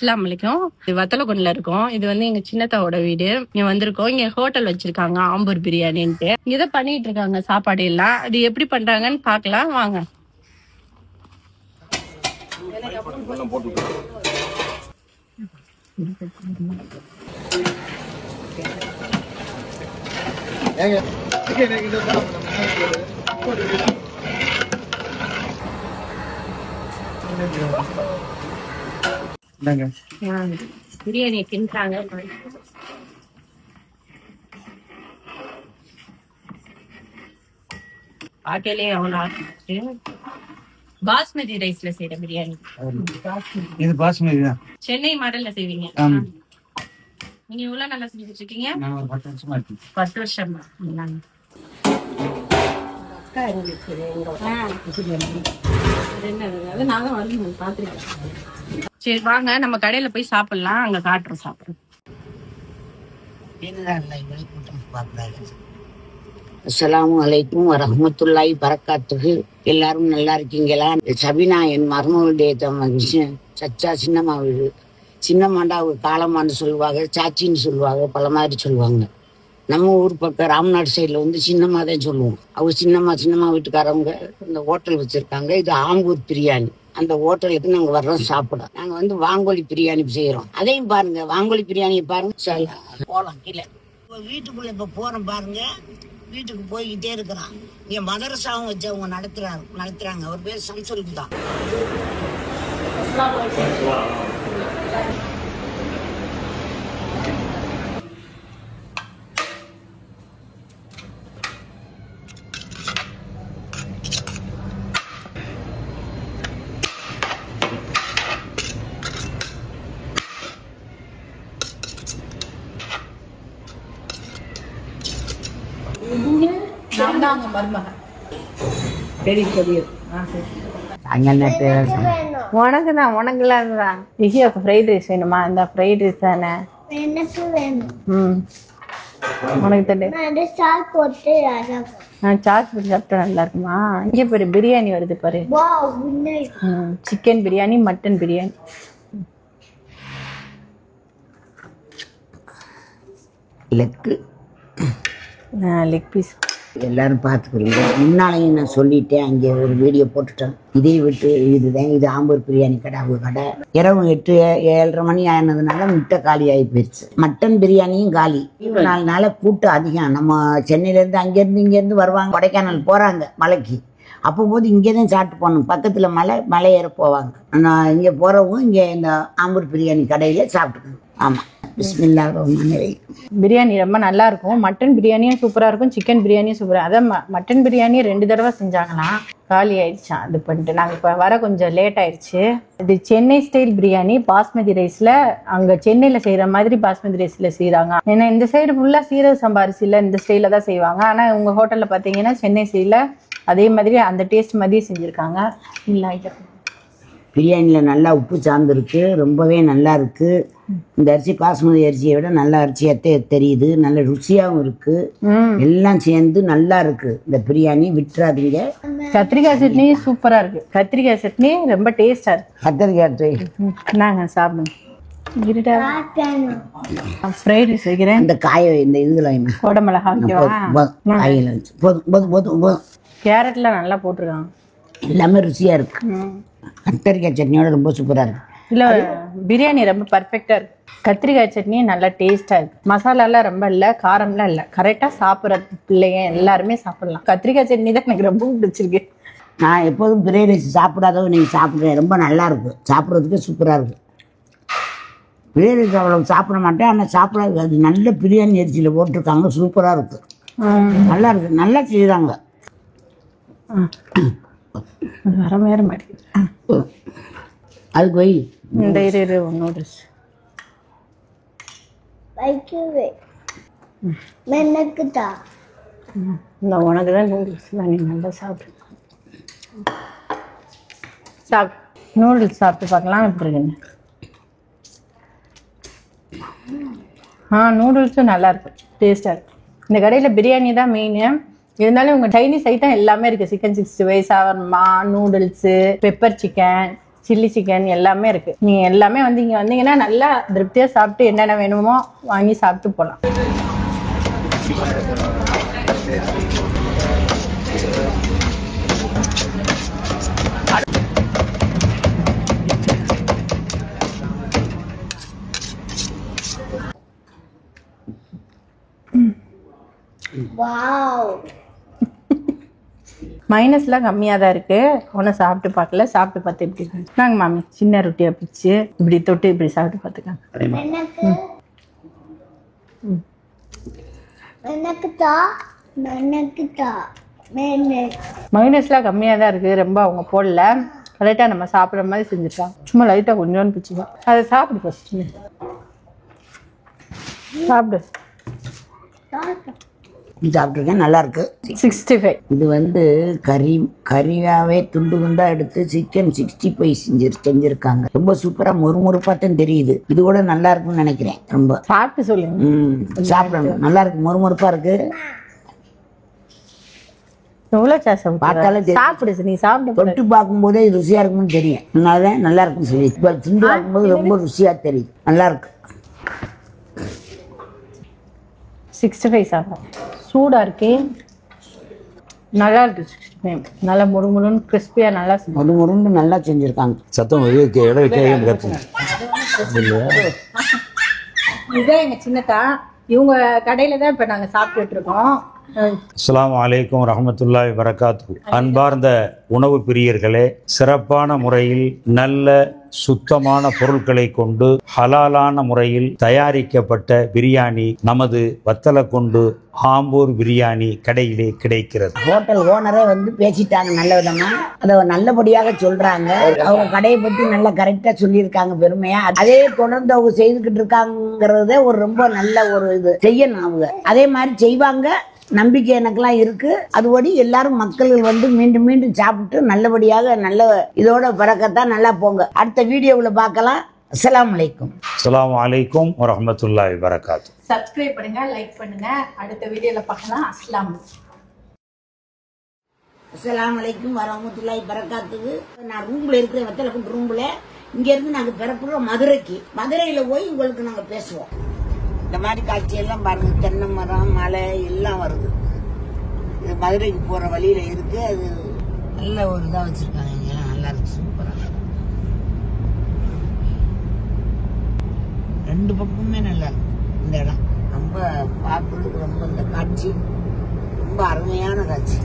அஸ்ஸலாமு அலைக்கும். வத்தலகுண்டுல இருக்கோம். இது வந்து எங்க சின்னத்தாவோட வீடு. இங்க வந்திருக்கோம். இங்க ஹோட்டல் வச்சிருக்காங்க, ஆம்பூர் பிரியாணின்ட்டு. இதை பண்ணிட்டு இருக்காங்க சாப்பாடு எல்லாம். அது எப்படி பண்றாங்கன்னு பாக்கலாம் வாங்க. பிரியாணி கிண்டுறாங்க. பாட்டிலே அவ்வளவு பாஸ்மதி ரைஸ்ல செய்யற பிரியாணி. இது பாஸ்மதி தான். சென்னை மாடல்ல செய்வீங்க. நீங்க இவ்வளவு நல்லா செஞ்சுட்டு இருக்கீங்க. 10 வருஷமா இருக்கு. 10 வருஷமா. சரி வாங்க நம்ம கடையில போய் சாப்பிடலாம். அங்க காட்டுறோம் சாப்பிடுறோம். அஸ்ஸலாமு அலைக்கும் வரஹ்மத்துல்லாஹி பரக்காத்துஹு. எல்லாரும் நல்லா இருக்கீங்களா? சபினா என் மருமகளுடைய விஷயம் சச்சா சின்னம்மா வீடு. சின்னம்மாண்டா அவங்க காலமான்னு சொல்லுவாங்க, சாச்சின்னு சொல்லுவாங்க, பல மாதிரி சொல்லுவாங்க. நம்ம ஊர் பக்கம் ராம்நாடு சைடில் வந்து சின்னம்மா தான் சொல்லுவோம். அவங்க சின்னம்மா வீட்டுக்காரவங்க இந்த ஹோட்டல் வச்சுருக்காங்க. இது ஆம்பூர் பிரியாணி. அந்த ஹோட்டலுக்கு நாங்கள் வர்றோம் சாப்பிட. நாங்கள் வந்து வாங்கோலி பிரியாணி செய்கிறோம். அதையும் பாருங்க, வாங்கோலி பிரியாணியை பாருங்க. போகலாம் கீழே. வீட்டுக்குள்ளே இப்போ போகிறோம் பாருங்க. வீட்டுக்கு போய்கிட்டே இருக்கிறான். இங்கே மதரசாவும் வச்சு அவங்க நடத்துகிறாங்க. அவர் பேர் சம்சுலுக்கு தான். உனக்கு தான், உனக்கு இல்லாததான். ரிஷியாவுக்கு ஃப்ரைட் ரைஸ் வேணுமா? இந்த ஃப்ரைட் ரைஸ் தானே எனக்கு வேணும். உனக்கு தட்டு. சாஸ் போட்டு சாஸ் போட்டு சாப்பிட்டா நல்லா இருக்குமா? இங்கே பாரு பிரியாணி வருது பாரு. Chicken biryani, mutton biryani. Leg piece எல்லாரும் பார்த்துக்கிறீங்க. முன்னாலையும் நான் சொல்லிட்டேன், அங்கே ஒரு வீடியோ போட்டுட்டேன். இதை விட்டு இதுதான் இது ஆம்பூர் பிரியாணி கடை. அவங்க கடை இரவு 8-7:30 மணி ஆனதுனால முட்டை காலி ஆகி போயிடுச்சு. மட்டன் பிரியாணியும் காலி. 4 நாள் கூட்டம் அதிகம். நம்ம சென்னையிலேருந்து அங்கேருந்து இங்கேருந்து வருவாங்க, கொடைக்கானல் போகிறாங்க மலைக்கு. அப்போ போது இங்கே தான் சாப்பிட்டு போகணும். பக்கத்தில் மலை ஏற போவாங்க. நான் இங்கே போகிறவங்க இங்கே இந்த ஆம்பூர் பிரியாணி கடையில் சாப்பிட்டுக்கணும். ஆமாம், பிரியாணி ரொம்ப நல்லா இருக்கும். மட்டன் பிரியாணியும் சூப்பரா இருக்கும், சிக்கன் பிரியாணியும் சூப்பரா. அதான் மட்டன் பிரியாணி 2 தடவை செஞ்சாங்களாம், காலி ஆயிடுச்சான். அது பண்ணிட்டு நாங்கள் இப்போ வர கொஞ்சம் லேட் ஆயிடுச்சு. இது சென்னை ஸ்டைல் பிரியாணி, பாஸ்மதி ரைஸ்ல. அங்க சென்னையில செய்யற மாதிரி பாஸ்மதி ரைஸ்ல செய்யறாங்க. ஏன்னா இந்த சைடு ஃபுல்லா சீரக சம்பா அரிசியில இந்த ஸ்டைல தான் செய்வாங்க. ஆனா உங்க ஹோட்டல்ல பாத்தீங்கன்னா சென்னை ஸ்டைல அதே மாதிரி அந்த டேஸ்ட் மாதிரியே செஞ்சிருக்காங்க. இல்லை பிரியாணியில் நல்லா உப்பு சார்ந்துருக்கு, ரொம்பவே நல்லா இருக்குது. இந்த அரிசி பாஸ்மதி அரிசியை விட நல்ல அரிசியாக தெரியுது. நல்ல ருசியாகவும் இருக்குது. எல்லாம் சேர்ந்து நல்லா இருக்குது இந்த பிரியாணி. விட்டுறாதீங்க. கத்திரிக்காய் சட்னி சூப்பராக இருக்குது. கத்திரிக்காய் சட்னி ரொம்ப டேஸ்டாக இருக்குது. கத்திரிக்காய் நாங்கள் சாப்பிடுங்க. ஃப்ரைட் ரைஸ் வைக்கிறேன். இந்த காய இந்த இதில் கோடமிளகா காயில் வச்சு போதும். கேரட்லாம் நல்லா போட்டிருக்காங்க. எல்லாமே ருசியாக இருக்குது. கத்திரிக்காய் சட்னியோட ரொம்ப சூப்பராக இருக்குது. இல்லை பிரியாணி ரொம்ப பர்ஃபெக்டாக இருக்குது. கத்திரிக்காய் சட்னி நல்லா டேஸ்ட்டாக இருக்குது. மசாலாலாம் ரொம்ப இல்லை, காரம்லாம் இல்லை. கரெக்டாக சாப்பிட்ற பிள்ளைங்க எல்லாருமே சாப்பிட்லாம். கத்திரிக்காய் சட்னி தான் எனக்கு ரொம்ப பிடிச்சிருக்கு. நான் எப்போதும் பிரியாணி ரைஸ் சாப்பிடாதவங்க நீங்கள் சாப்பிட்றேன். ரொம்ப நல்லா இருக்குது, சாப்பிட்றதுக்கு சூப்பராக இருக்குது. பிரியாணி ரைஸ் அவ்வளோ சாப்பிட மாட்டேன், ஆனால் சாப்பிடாது. அது நல்ல பிரியாணி அரிசியில் போட்டிருக்காங்க, சூப்பராக இருக்குது. நல்லா இருக்குது, நல்லா செய்கிறாங்க. வர மாட்டேங்குது. அதுக்கு வை இந்த இரு நூடுல்ஸ் இந்த உனக்கு தான் நூடுல்ஸ் தான். நீ நல்லா சாப்பிடு. நூடுல்ஸ் சாப்பிட்டு பார்க்கலாம் எப்படி இருக்குன்னு. நூடுல்ஸும் நல்லா இருக்கும், டேஸ்டாக இருக்கும். இந்த கடையில் பிரியாணி தான் மெயின். இருந்தாலும் உங்கள் சைனீஸ் ஐட்டம் எல்லாமே இருக்குது. Chicken 65, shawarma, noodles, pepper chicken, chilli chicken எல்லாமே இருக்கு. நீங்க எல்லாமே வந்து இங்க வந்தீங்கன்னா நல்லா திருப்தியா சாப்பிட்டு என்னென்ன வேணுமோ வாங்கி சாப்பிட்டு போகலாம். வாவ் மைனஸ்லாம் கம்மியாக தான் இருக்கு. ஒன்றும் சாப்பிட்டு பார்க்கல, சாப்பிட்டு பார்த்து எப்படி இருக்கு. நாங்க மாமி சின்ன ரொட்டியை பிடிச்சி இப்படி தொட்டு இப்படி சாப்பிட்டு பார்த்துக்காங்க. எனக்கு தா மைனஸ்லாம் கம்மியாக தான் இருக்கு, ரொம்ப அவங்க போடல. கரெக்டாக நம்ம சாப்பிட்ற மாதிரி செஞ்சுட்டாங்க. சும்மா லைட்டாக கொஞ்சோன்னு பிடிச்சிக்கலாம். அதை சாப்பிடு ஃபஸ்ட்டு, சாப்பிடு. சாப்பிட்ருக்கேன், நல்லா இருக்கு. 65 இது வந்து கறியாவே துண்டு துண்டா எடுத்து சிக்கன் 65 செஞ்சிருக்காங்க. ரொம்ப சூப்பரா மொறுமொறுப்பா தான் தெரியுது. இது கூட நல்லா இருக்கும்னு நினைக்கிறேன். ரொம்ப சாப்பிட்டு சொல்லுங்க. சாப்பிடணும், நல்லா இருக்கு, மொறுமொறுப்பா இருக்கு. எவ்வளவு சாசம் பார்த்தாலே சாப்பிடு, நீ சாப்பிட்டு தொட்டு பார்க்கும் போதே ருசியா இருக்கும்னு தெரியும். அதனாலதான் நல்லா இருக்குன்னு சொல்லி இப்ப துண்டு பார்க்கும்போது ரொம்ப ருசியா தெரியுது. நல்லா இருக்கு. 65 சாப்பிடும். சூடா இருக்கு, நல்லா இருக்கு. 65 நல்லா முறுமுறுன்னு கிறிஸ்பியா நல்லா மொறுமொறுன்னு நல்லா செஞ்சிருக்காங்க. சத்தம் இதுதான் எங்க சின்னதா. இவங்க கடையில தான் இப்ப நாங்க சாப்பிட்டுட்டு இருக்கோம். அஸ்ஸலாமு அலைக்கும் வரஹ்மத்துல்லாஹி வபரகாத்துஹு. அன்பார்ந்த உணவு பிரியர்களே, சிறப்பான முறையில் நல்ல சுத்தமான பொருட்களை கொண்டு ஹலாலான முறையில் தயாரிக்கப்பட்ட பிரியாணி நமது வத்தலக்குண்டு ஆம்பூர் பிரியாணி கடையிலே கிடைக்கிறது. ஹோட்டல் ஓனரே வந்து பேசிட்டாங்க நல்ல விதமா, அதை நல்லபடியாக சொல்றாங்க. அவங்க கடையை பத்தி நல்லா கரெக்டா சொல்லியிருக்காங்க பெருமையா. அதே தொடர்ந்து அவங்க செய்துகிட்டு இருக்காங்கிறத ஒரு ரொம்ப நல்ல ஒரு இது செய்யணும். அவங்க அதே மாதிரி செய்வாங்க, நம்பிக்கை எனக்கெல்லாம் இருக்கு. அதுபடி எல்லாரும் மக்கள் வந்து மீண்டும் மீண்டும் சாப்பிட்டு நல்லபடியாக நல்ல இதோட பறக்கத்தான் நல்லா போங்க. அடுத்த வீடியோவில் பார்க்கலாம். அஸ்ஸலாமு அலைக்கும். அஸ்ஸலாமு அலைக்கும் வரஹ்மத்துல்லாஹி வபரகாத்துஹு. சப்ஸ்கிரைப் பண்ணுங்க, லைக் பண்ணுங்க. அடுத்த வீடியோல பார்க்கலாம். அஸ்ஸலாமு அலைக்கும் வரஹ்மத்துல்லாஹி வபரகாத்துஹு. நான் ரூம்ல இருக்கிற வத்தலக்குண்டு ரூம்ல இங்க இருந்து நாங்க பிறப்புறோம் மதுரையில போய் உங்களுக்கு நாங்க பேசுவோம். இந்த மாதிரி காட்சியெல்லாம் பாருங்க, தென்னை மரம், மலை எல்லாம் வருது. இது மதுரைக்கு போற வழியில இருக்கு. அது நல்ல ஒரு இதா வச்சிருக்காங்க. இங்கெல்லாம் நல்லா இருக்கு, சூப்பரா. ரெண்டு பக்கமுமே நல்லா இருக்கு. இந்த இடம் ரொம்ப பார்க்கறதுக்கு ரொம்ப, இந்த காட்சி ரொம்ப அருமையான காட்சி.